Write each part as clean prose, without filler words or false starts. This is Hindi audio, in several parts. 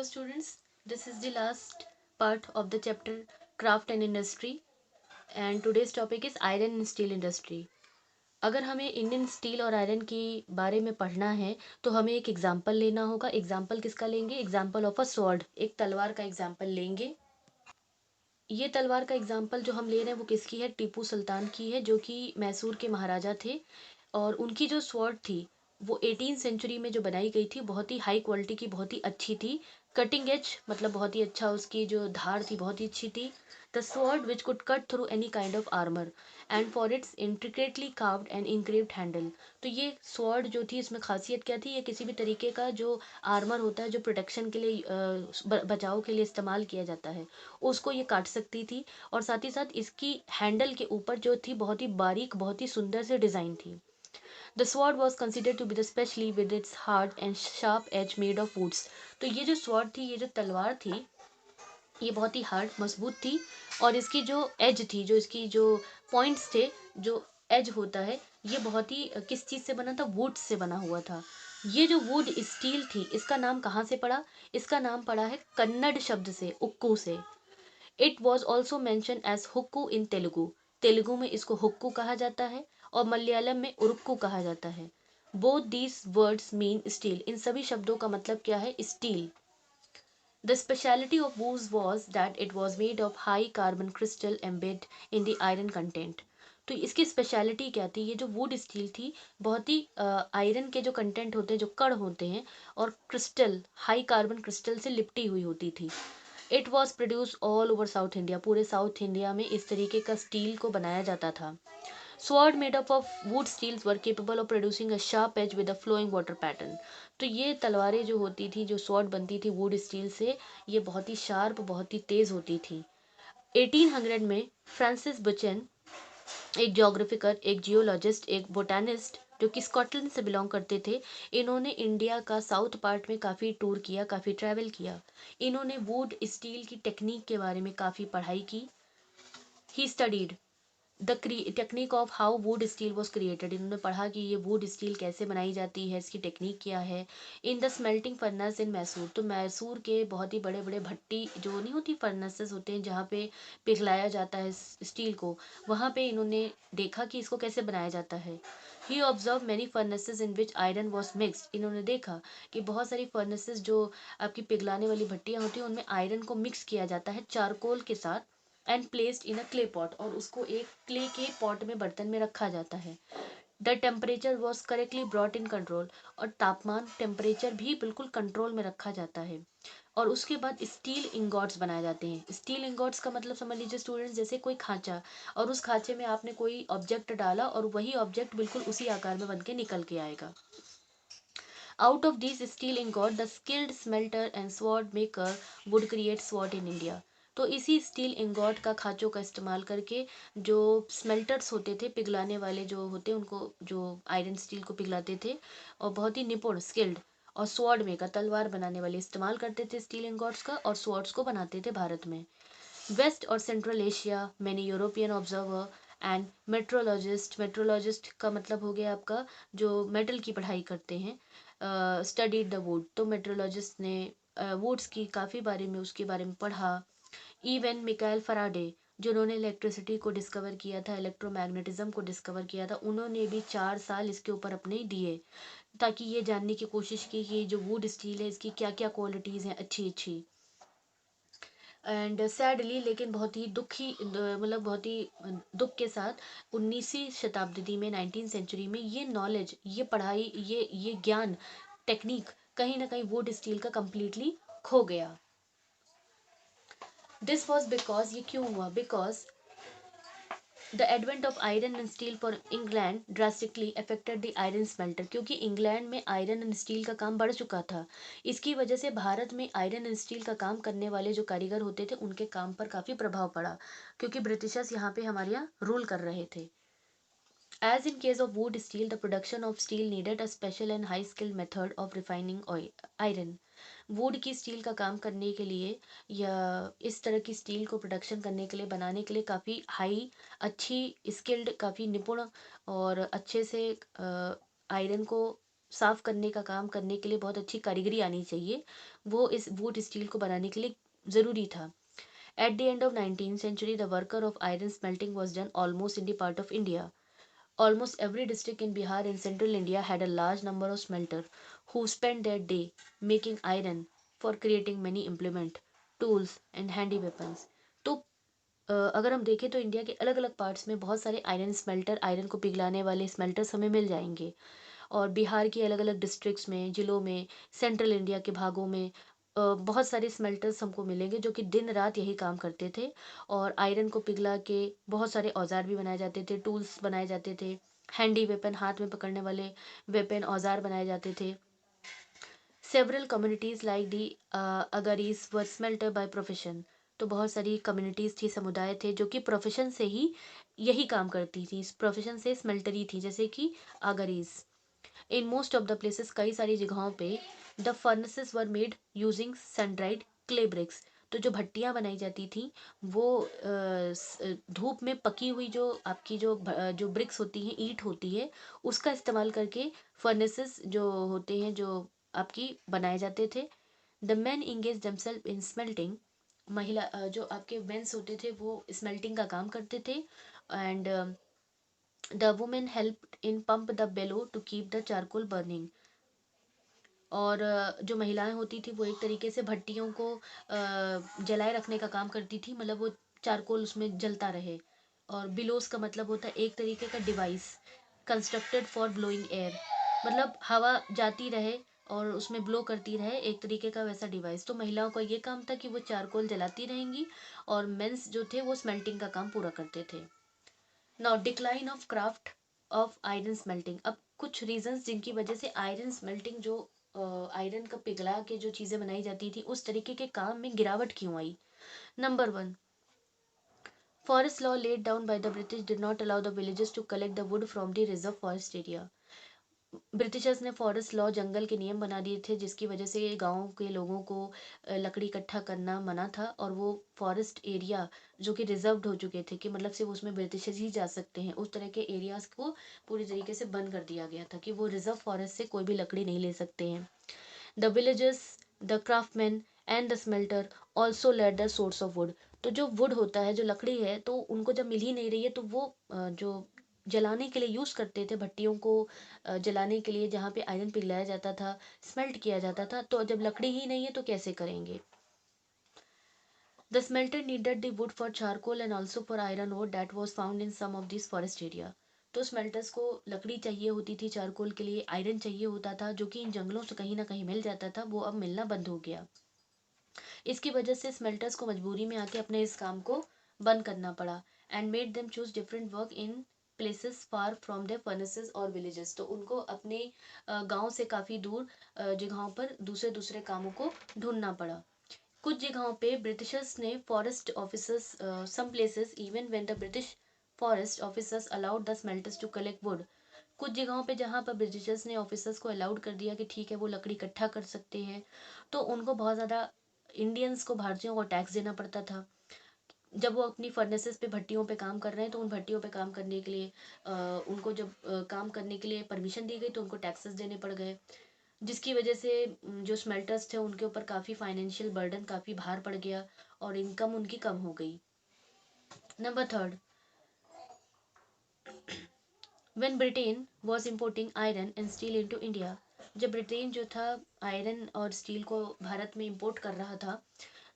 students, this is the last part of the chapter Craft and Industry, and today's topic is Iron and Steel Industry. अगर हमें इंडियन स्टील और आयरन के बारे में पढ़ना है तो हमें एक एग्जाम्पल लेना होगा। एग्जाम्पल किसका लेंगे? एग्जाम्पल ऑफ अ स्वॉर्ड, एक तलवार का एग्जाम्पल लेंगे। ये तलवार का एग्जाम्पल जो हम ले रहे हैं वो किसकी है? टीपू सुल्तान की है, जो कि मैसूर के महाराजा थे। और उनकी जो स्वॉर्ड थी वो 18 सेंचुरी में जो बनाई गई थी, बहुत ही हाई क्वालिटी की, बहुत ही अच्छी थी। कटिंग एज मतलब बहुत ही अच्छा, उसकी जो धार थी बहुत ही अच्छी थी। The sword which could cut through any kind of armour and for its intricately carved and engraved handle. तो ये स्वॉर्ड जो थी, इसमें खासियत क्या थी? ये किसी भी तरीके का जो आर्मर होता है, जो प्रोटेक्शन के लिए बचाव के लिए इस्तेमाल किया जाता है, उसको ये काट सकती थी। और साथ ही साथ इसकी हैंडल के ऊपर जो थी बहुत ही बारीक, बहुत ही सुंदर से डिज़ाइन थी। The sword was considered to be the specially with its hard and sharp edge made of woods. तो ये जो स्वॉर्ड थी, ये जो तलवार थी, ये बहुत ही हार्ड, मजबूत थी। और इसकी जो एज थी, जो इसकी जो पॉइंट्स थे, जो एज होता है, ये बहुत ही किस चीज़ से बना था? वुड से बना हुआ था। ये जो वुड स्टील थी, इसका नाम कहाँ से पड़ा? इसका नाम पड़ा है कन्नड़ शब्द से, उक्कू से। It was also mention as hukku in Telugu. Telugu में इसको हुक्कू कहा जाता है और मलयालम में उरुक्कू कहा जाता है। Both these words mean steel. इन सभी शब्दों का मतलब क्या है? Steel. The speciality of wootz was that it was made of high carbon crystal embed in the iron content. तो इसकी स्पेशलिटी क्या थी? ये जो वुड स्टील थी, बहुत ही आयरन के जो कंटेंट होते हैं, जो कण होते हैं, और क्रिस्टल, हाई कार्बन क्रिस्टल से लिपटी हुई होती थी। It was produce all over South India. पूरे साउथ इंडिया में इस तरीके का स्टील को बनाया जाता था। Sword made up of wood steels were capable of producing a sharp edge with a flowing water pattern. तो ये तलवारें जो होती थी, जो स्वॉर्ड बनती थी वुड स्टील से, ये बहुत ही शार्प, बहुत ही तेज होती थी। 1800 में फ्रांसिस बुचेन, एक ज्योग्राफिकर, एक जियोलॉजिस्ट, एक बोटानिस्ट, जो कि स्कॉटलैंड से बिलोंग करते थे, इन्होंने इंडिया का साउथ पार्ट में काफ़ी टूर किया, काफ़ी ट्रैवल किया। इन्होंने वुड स्टील की टेक्निक के बारे में काफ़ी पढ़ाई की। He studied the technique of how would steel was created. इन्होंने पढ़ा कि ये वुड स्टील कैसे बनाई जाती है, इसकी टेक्निक क्या है। इन द स्मेल्टिंग फर्नेस इन मैसूर। तो मैसूर के बहुत ही बड़े बड़े भट्टी जो नहीं होती, फर्नेसेस होते हैं जहाँ पे पिघलाया जाता है स्टील को, वहाँ पे इन्होंने देखा कि इसको कैसे बनाया जाता है। He observe many furnaces in which iron was mixed. इन्होंने देखा कि बहुत सारी फर्नेसेस जो आपकी पिघलाने वाली भट्टियाँ होती हैं, उनमें आयरन को मिक्स किया जाता है चारकोल के साथ, and placed in a clay pot, और उसको एक क्ले के पॉट में, बर्तन में रखा जाता है। The temperature was correctly brought in control. और तापमान, टेम्परेचर भी बिल्कुल कंट्रोल में रखा जाता है। और उसके बाद स्टील इंगॉट्स बनाए जाते हैं। स्टील इंगॉट्स का मतलब समझ लीजिए स्टूडेंट्स, जैसे कोई खांचा, और उस खांचे में आपने कोई ऑब्जेक्ट डाला और वही ऑब्जेक्ट बिल्कुल उसी आकार में बन के निकल के आएगा। Out of this steel ingot the skilled smelter and sword maker would create sword in India. तो इसी स्टील इंगॉट का, खांचों का इस्तेमाल करके जो स्मेल्टर्स होते थे, पिघलाने वाले जो होते, उनको जो आयरन स्टील को पिघलाते थे, और बहुत ही निपुण, स्किल्ड, और स्वॉर्ड मेकर, तलवार बनाने वाले इस्तेमाल करते थे स्टील इंगॉट्स का, और स्वॉर्ड्स को बनाते थे भारत में। वेस्ट और central Asia, many European observer and metrologist. Metrologist का मतलब हो गया आपका जो मेटल की पढ़ाई करते हैं, स्टडीड द वुड। तो मेट्रोलॉजिस्ट ने वुड्स की काफ़ी बारे में, उसके बारे में पढ़ा। इवन मिकाइल फराडे, जिन्होंने इलेक्ट्रिसिटी को डिस्कवर किया था, इलेक्ट्रोमैग्नेटिज्म को डिस्कवर किया था, उन्होंने भी 4 साल इसके ऊपर अपने दिए, ताकि ये जानने की कोशिश की कि जो वुड स्टील है, इसकी क्या क्या क्वालिटीज़ हैं अच्छी अच्छी। एंड सैडली, लेकिन बहुत ही दुखी, मतलब बहुत ही दुख के साथ, 19वीं शताब्दी में, 19 सेंचुरी में, ये नॉलेज, ये पढ़ाई, ये ज्ञान, टेक्निक कहीं ना कहीं वुड स्टील का कंप्लीटली खो गया। दिस वॉज बिकॉज, ये क्यों हुआ? Because the advent of iron and steel for England drastically affected the iron smelter. क्योंकि इंग्लैंड में आयरन एंड स्टील का काम बढ़ चुका था, इसकी वजह से भारत में आयरन एंड स्टील का काम करने वाले जो कारीगर होते थे, उनके काम पर काफ़ी प्रभाव पड़ा, क्योंकि ब्रिटिशर्स यहाँ पे हमारे यहाँ रूल कर रहे थे। As in case of wood steel, the production of steel needed a special and high skilled method of refining oil, iron. Would की स्टील का काम करने के लिए, या इस तरह की स्टील को प्रोडक्शन करने के लिए, बनाने के लिए, काफ़ी हाई, अच्छी, स्किल्ड, काफ़ी निपुण और अच्छे से आयरन को साफ करने का काम करने के लिए बहुत अच्छी कारीगरी आनी चाहिए, वो इस वुड स्टील को बनाने के लिए ज़रूरी था। At the end of 19th century, the worker of iron smelting was done almost in the part of India. Almost every district in Bihar and central India had a large number of smelters who spent their day making iron for creating many implements, tools and handy weapons. तो अगर हम देखें तो इंडिया के अलग अलग पार्ट्स में बहुत सारे आयरन स्मेल्टर, आयरन को पिघलाने वाले स्मेल्टर्स हमें मिल जाएंगे। और बिहार की अलग अलग डिस्ट्रिक्ट्स में, ज़िलों में, सेंट्रल इंडिया के भागों में बहुत सारे स्मेल्टर्स हमको मिलेंगे जो कि दिन रात यही काम करते थे। और आयरन को पिघला के बहुत सारे औजार भी बनाए जाते थे, टूल्स बनाए जाते थे, हैंडी वेपन, हाथ में पकड़ने वाले वेपन, औजार बनाए जाते थे। Several communities like the Agarias were smelter by profession. तो बहुत सारी कम्युनिटीज थी, समुदाय थे जो कि प्रोफेशन से ही यही काम करती थी, प्रोफेशन से स्मेल्टरी थी, जैसे कि Agarias. In most of the places, कई सारी जगहों पे the furnaces were made using sun dried clay bricks. तो जो भट्टियाँ बनाई जाती थी वो धूप में पकी हुई जो आपकी जो ब्रिक्स होती हैं, ईंट होती है, उसका इस्तेमाल करके फर्नेसेस जो होते हैं जो आपकी बनाए जाते थे। The man engage themself in smelting. महिला जो आपके मेंस होते थे वो स्मेल्टिंग का काम करते थे। And the women help in pump the bellow to keep the charcoal burning. और जो महिलाएं होती थी वो एक तरीके से भट्टियों को जलाए रखने का काम करती थी, मतलब वो चारकोल उसमें जलता रहे। और बिलोस का मतलब होता है एक तरीके का device constructed for blowing air, मतलब हवा जाती रहे और उसमें ब्लो करती रहे, एक तरीके का वैसा डिवाइस। तो महिलाओं का ये काम था कि वो चारकोल जलाती रहेंगी और मेंस जो थे वो स्मेल्टिंग का काम पूरा करते थे। Now decline of craft of iron smelting. अब कुछ रीजंस जिनकी वजह से आयरन स्मेल्टिंग जो आयरन का पिघला के जो चीज़ें बनाई जाती थी उस तरीके के काम में गिरावट क्यों आई। Number one, forest law laid down by the British did not allow the villages to collect the wood from the reserve forest area. Britishers ने फॉरेस्ट लॉ, जंगल के नियम बना दिए थे जिसकी वजह से गांव के लोगों को लकड़ी इकट्ठा करना मना था। और वो फॉरेस्ट एरिया जो कि रिजर्व्ड हो चुके थे, कि मतलब सिर्फ उसमें ब्रिटिशर्स ही जा सकते हैं, उस तरह के एरियाज को पूरी तरीके से बंद कर दिया गया था कि वो रिजर्व फॉरेस्ट से कोई भी लकड़ी नहीं ले सकते हैं। The villagers, the craftsman and the smelter also let the source of would. तो जो वुड होता है, जो लकड़ी है, तो उनको जब मिल ही नहीं रही है तो वो जो जलाने के लिए यूज़ करते थे, भट्टियों को जलाने के लिए जहाँ पे आयरन पिघलाया जाता था, स्मेल्ट किया जाता था, तो जब लकड़ी ही नहीं है तो कैसे करेंगे। The smelter needed the wood for charcoal and also for iron ore that was found in some of this forest area. तो स्मेल्टर्स को लकड़ी चाहिए होती थी, चारकोल के लिए आयरन चाहिए होता था, जो कि इन जंगलों से कहीं ना कहीं मिल जाता था, वो अब मिलना बंद हो गया। इसकी वजह से स्मेल्टर्स को मजबूरी में आके अपने इस काम को बंद करना पड़ा। And made them choose different work in places far from their furnaces और विलेजेस। तो उनको अपने गांव से काफ़ी दूर जगहों पर दूसरे दूसरे कामों को ढूंढना पड़ा। कुछ जगहों पे ब्रिटिशर्स ने forest officers, some places even when the British forest officers allowed the smelters to collect wood. कुछ जगहों पे जहाँ पर ब्रिटिशर्स ने ऑफिसर्स को अलाउड कर दिया कि ठीक है वो लकड़ी इकट्ठा कर सकते हैं, तो उनको बहुत ज़्यादा इंडियंस को, भारतीयों को टैक्स देना पड़ता था। जब वो अपनी फर्नेसेस पे, भट्टियों पे काम कर रहे हैं, तो उन भट्टियों पे काम करने के लिए उनको जब काम करने के लिए परमिशन दी गई तो उनको टैक्सेस देने पड़ गए, जिसकी वजह से जो स्मेल्टर्स थे उनके ऊपर काफ़ी फाइनेंशियल बर्डन, काफ़ी भार पड़ गया और इनकम उनकी कम हो गई। Number third, when Britain was importing iron and steel into India. जब ब्रिटेन जो था आयरन और स्टील को भारत में इंपोर्ट कर रहा था,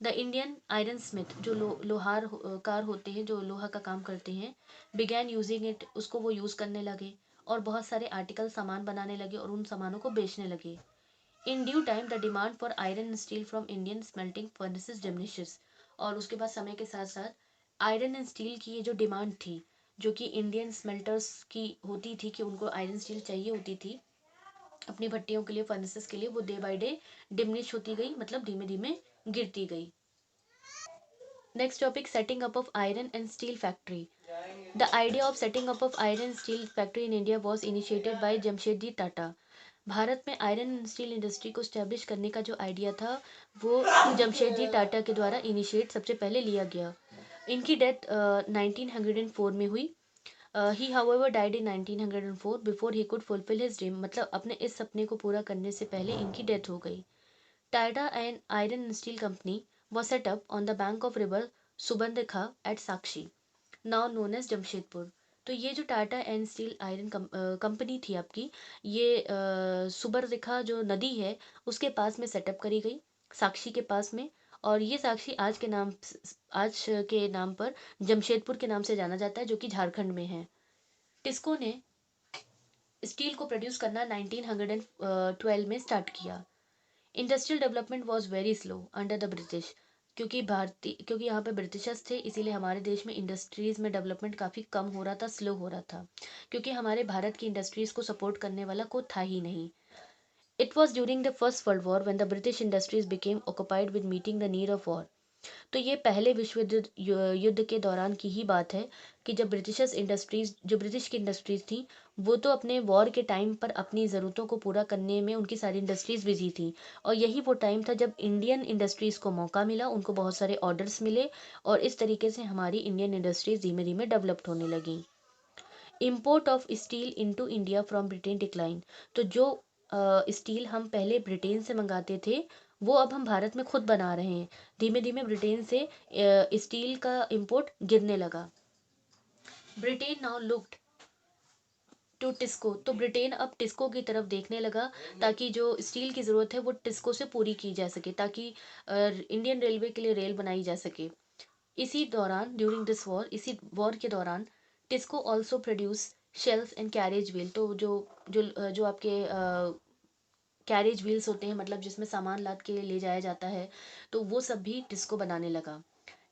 द इंडियन आयरन स्मिथ, जो लोहार कार होते हैं, जो लोहा का काम करते हैं, बिगैन यूजिंग इट, उसको वो यूज़ करने लगे और बहुत सारे आर्टिकल, सामान बनाने लगे और उन सामानों को बेचने लगे। In due time the demand for iron and steel from Indian smelting furnaces diminishes. और उसके बाद समय के साथ साथ आयरन एंड स्टील की ये जो डिमांड थी, जो कि इंडियन स्मेल्टर्स की होती थी, कि उनको आयरन स्टील चाहिए होती थी अपनी भट्टियों के लिए, फर्नेसेस के लिए, वो डे बाय डे डिमिनिश होती गई, मतलब धीमे धीमे गिरती गई। Next topic, setting up of iron and steel factory. The idea of setting up of iron and steel factory in India was initiated by Jamshedji Tata. Bharat में आयरन एंड स्टील इंडस्ट्री को स्टैब्लिश करने का जो आइडिया था वो जमशेदजी टाटा के द्वारा इनिशिएट सबसे पहले लिया गया। इनकी डेथ 1904 में हुई। He however died in 1904 before he could fulfil his dream, मतलब अपने इस सपने को पूरा करने से पहले इनकी डेथ हो गई। Tata and iron and steel company was set up on the bank of river Subarnarekha at Sakchi, now known as Jamshedpur. तो ये जो Tata and steel iron company थी आपकी, ये सुबर्णरेखा जो नदी है उसके पास में सेटअप करी गई, साक्षी के पास में। और ये साक्षी आज के नाम पर जमशेदपुर के नाम से जाना जाता है, जो कि झारखंड में है। टिस्को ने स्टील को प्रोड्यूस करना 1912 में स्टार्ट किया। Industrial development was very slow under the British, क्योंकि यहाँ पे ब्रिटिशर्स थे, इसीलिए हमारे देश में इंडस्ट्रीज में डेवलपमेंट काफ़ी कम हो रहा था, स्लो हो रहा था, क्योंकि हमारे भारत की इंडस्ट्रीज को सपोर्ट करने वाला कोई था ही नहीं। It was during the first world war when the British industries became occupied with meeting the need of war. तो ये पहले विश्व युद्ध के दौरान की ही बात है कि जब ब्रिटिश की इंडस्ट्रीज थी, वो तो अपने वॉर के टाइम पर अपनी ज़रूरतों को पूरा करने में उनकी सारी इंडस्ट्रीज बिजी थी। और यही वो टाइम था जब इंडियन इंडस्ट्रीज़ को मौका मिला, उनको बहुत सारे ऑर्डर्स मिले, और इस तरीके से हमारी इंडियन इंडस्ट्रीज धीमे धीमे डेवलप्ड होने लगी। Import of steel into India from Britain decline. तो जो स्टील हम पहले ब्रिटेन से मंगाते थे, वो अब हम भारत में खुद बना रहे हैं। धीमे धीमे ब्रिटेन से स्टील का इम्पोर्ट गिरने लगा। Britain now looked to TISCO. तो ब्रिटेन अब टिस्को की तरफ देखने लगा, ताकि जो स्टील की ज़रूरत है वो टिस्को से पूरी की जा सके, ताकि इंडियन रेलवे के लिए रेल बनाई जा सके। इसी दौरान इसी वॉर के दौरान TISCO also produce shells and carriage wheel. तो जो आपके कैरेज व्हील्स होते हैं, मतलब जिसमें सामान लाद के ले जाया जाता है, तो वो सब भी टिस्को बनाने लगा।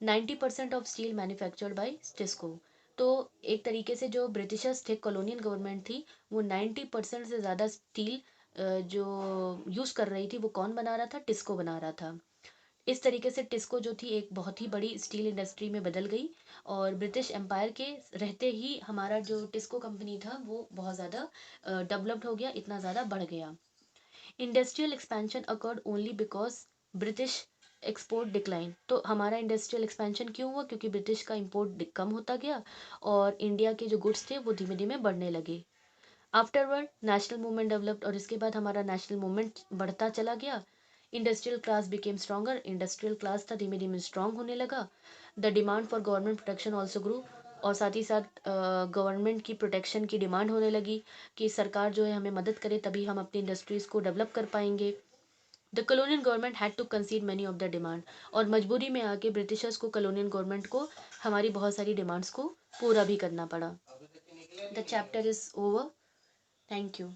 90% of steel manufactured by TISCO. तो एक तरीके से जो ब्रिटिशर्स थे, कॉलोनियल गवर्नमेंट थी, वो 90% से ज़्यादा स्टील जो यूज़ कर रही थी, वो कौन बना रहा था? टिस्को बना रहा था। इस तरीके से टिस्को जो थी एक बहुत ही बड़ी स्टील इंडस्ट्री में बदल गई, और ब्रिटिश एम्पायर के रहते ही हमारा जो टिस्को कंपनी था वो बहुत ज़्यादा डेवलप्ड हो गया, इतना ज़्यादा बढ़ गया। Industrial expansion occurred only because British export decline. तो हमारा इंडस्ट्रियल एक्सपेंशन क्यों हुआ? क्योंकि ब्रिटिश का इम्पोर्ट कम होता गया, और इंडिया के जो गुड्स थे वो धीमे धीमे बढ़ने लगे। आफ्टरवर्ड नेशनल मूवमेंट डेवलप्ड, और इसके बाद हमारा नेशनल मूवमेंट बढ़ता चला गया। Industrial class became stronger. Industrial class था धीमे धीमे स्ट्रांग होने लगा। The demand for government protection also grew, और साथ ही साथ गवर्नमेंट की प्रोटेक्शन की डिमांड होने लगी कि सरकार जो है हमें मदद करे, तभी हम अपनी इंडस्ट्रीज़ को डेवलप कर पाएंगे। The colonial government had to concede many of the demand, और मजबूरी में आके ब्रिटिशर्स को, कॉलोनियल गवर्नमेंट को, हमारी बहुत सारी डिमांड्स को पूरा भी करना पड़ा। The chapter is over. Thank you.